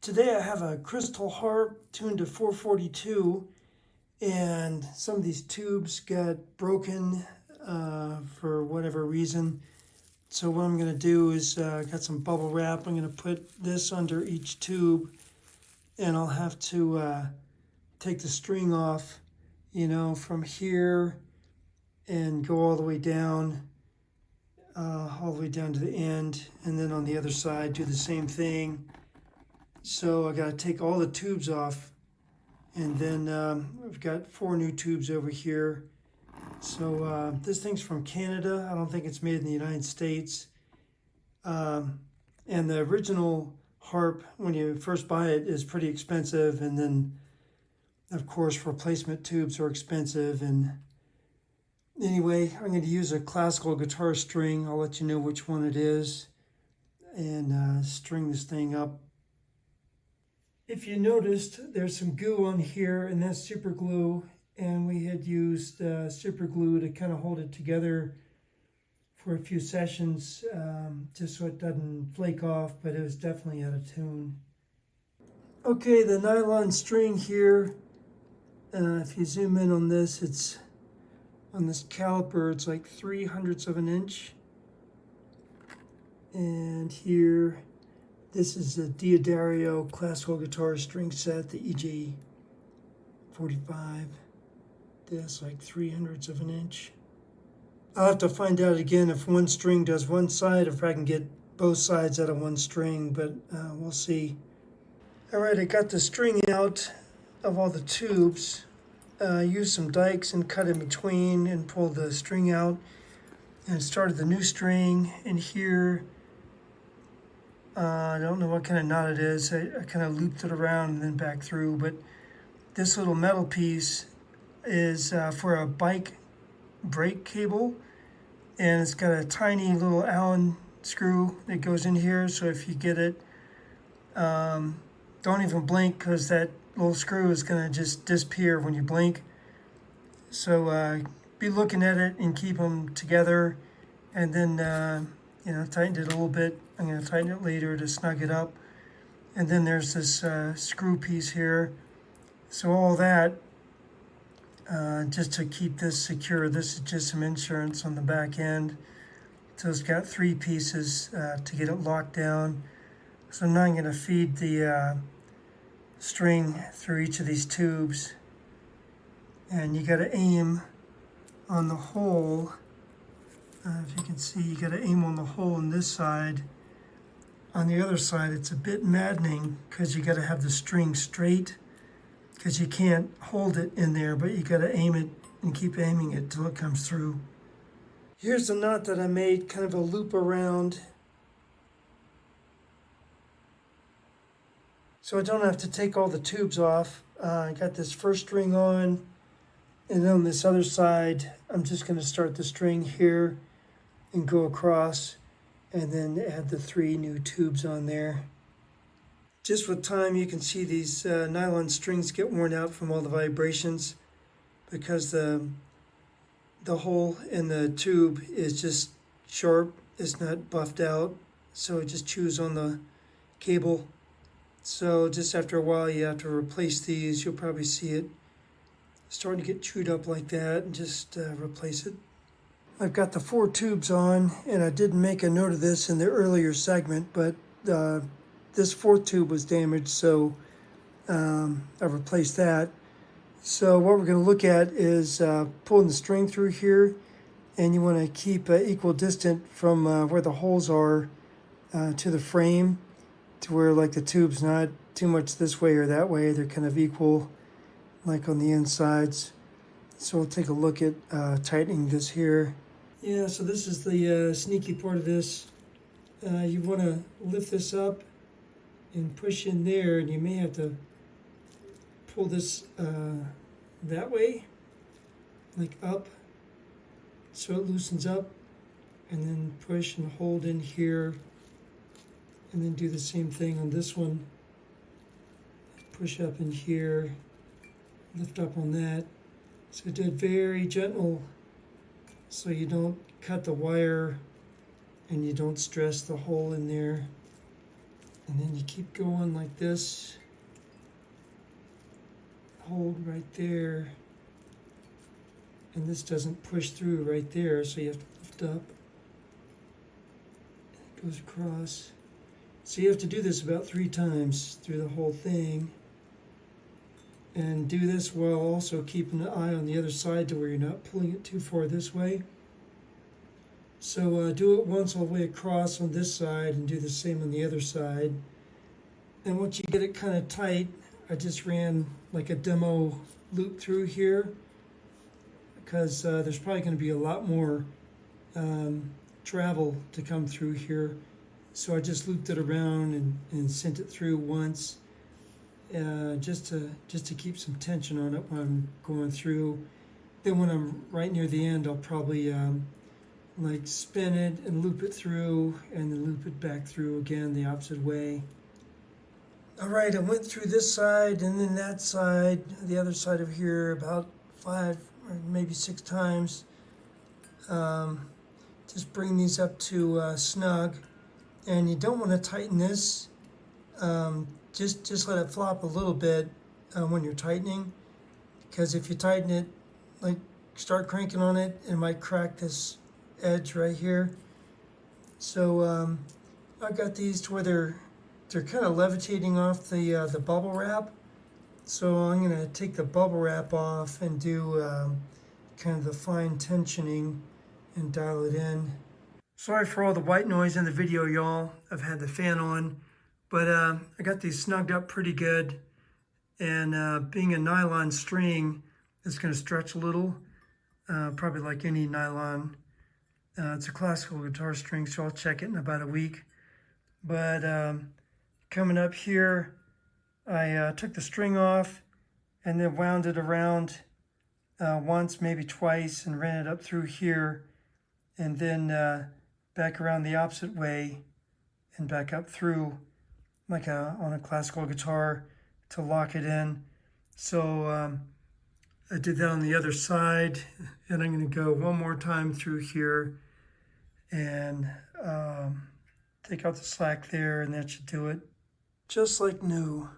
Today I have a crystal harp tuned to 442, and some of these tubes got broken for whatever reason. So what I'm going to do is got some bubble wrap. I'm going to put this under each tube, and I'll have to take the string off, from here and go all the way down to the end, and then on the other side do the same thing. So I got to take all the tubes off, and then I've got 4 new tubes over here. So this thing's from Canada. I don't think it's made in the United States. And the original harp, when you first buy it, is pretty expensive, and then of course replacement tubes are expensive. And anyway, I'm going to use a classical guitar string. I'll let you know which one it is, and string this thing up. If you noticed, there's some goo on here, and that's super glue, and we had used super glue to kind of hold it together for a few sessions, just so it doesn't flake off, but it was definitely out of tune. Okay, the nylon string here, if you zoom in on this, it's on this caliper, it's like 3/100 of an inch. And here, this is the Diodario classical guitar string set, the EJ45. That's like 3/100 of an inch. I'll have to find out again if one string does one side, if I can get both sides out of one string, but we'll see. All right, I got the string out of all the tubes. Used some dikes and cut in between and pulled the string out and started the new string. And here, I don't know what kind of knot it is. I kind of looped it around and then back through, but this little metal piece is for a bike brake cable, and it's got a tiny little Allen screw that goes in here. So if you get it, don't even blink, because that little screw is going to just disappear when you blink. So be looking at it and keep them together, and then tighten it a little bit. I'm going to tighten it later to snug it up. And then there's this screw piece here. So all that, just to keep this secure. This is just some insurance on the back end. So it's got 3 pieces to get it locked down. So now I'm going to feed the string through each of these tubes. And you got to aim on the hole. If you can see, you got to aim on the hole on this side. On the other side, it's a bit maddening because you got to have the string straight, because you can't hold it in there, but you got to aim it and keep aiming it till it comes through. Here's the knot that I made, kind of a loop around, so I don't have to take all the tubes off. I got this first string on, and then on this other side, I'm just going to start the string here and go across, and then add the 3 new tubes on there. Just with time, you can see these nylon strings get worn out from all the vibrations, because the hole in the tube is just sharp. It's not buffed out, so it just chews on the cable. So just after a while, you have to replace these. You'll probably see it starting to get chewed up like that, and just replace it. I've got the 4 tubes on, and I didn't make a note of this in the earlier segment, but this 4th tube was damaged, so I replaced that. So what we're going to look at is pulling the string through here, and you want to keep equal distant from where the holes are to the frame, to where like the tube's not too much this way or that way. They're kind of equal, like on the insides. So we'll take a look at tightening this here. Yeah, so this is the sneaky part of this. You want to lift this up and push in there, and you may have to pull this that way, like up, so it loosens up, and then push and hold in here, and then do the same thing on this one. Push up in here, lift up on that. So do it very gentle, so you don't cut the wire and you don't stress the hole in there. And then you keep going like this. Hold right there. And this doesn't push through right there, so you have to lift up. It goes across. So you have to do this about 3 times through the whole thing. And do this while also keeping an eye on the other side to where you're not pulling it too far this way. So do it once all the way across on this side and do the same on the other side. And once you get it kind of tight, I just ran like a demo loop through here because there's probably going to be a lot more travel to come through here. So I just looped it around and sent it through once just to keep some tension on it when I'm going through. Then when I'm right near the end, I'll probably like spin it and loop it through and then loop it back through again the opposite way. All right, I went through this side and then that side, the other side of here, about 5 or maybe 6 times. Just bring these up to snug. And you don't want to tighten this. Just let it flop a little bit when you're tightening, because if you tighten it, like start cranking on it, it might crack this edge right here. So I've got these to where they're kind of levitating off the bubble wrap. So I'm going to take the bubble wrap off and do kind of the fine tensioning and dial it in. Sorry for all the white noise in the video, y'all. I've had the fan on, but I got these snugged up pretty good. And being a nylon string, it's going to stretch a little, probably like any nylon. It's a classical guitar string, so I'll check it in about a week. But coming up here, I took the string off and then wound it around once, maybe twice, and ran it up through here, and then back around the opposite way and back up through like on a classical guitar to lock it in. So I did that on the other side, and I'm going to go one more time through here and take out the slack there, and that should do it. Just like new.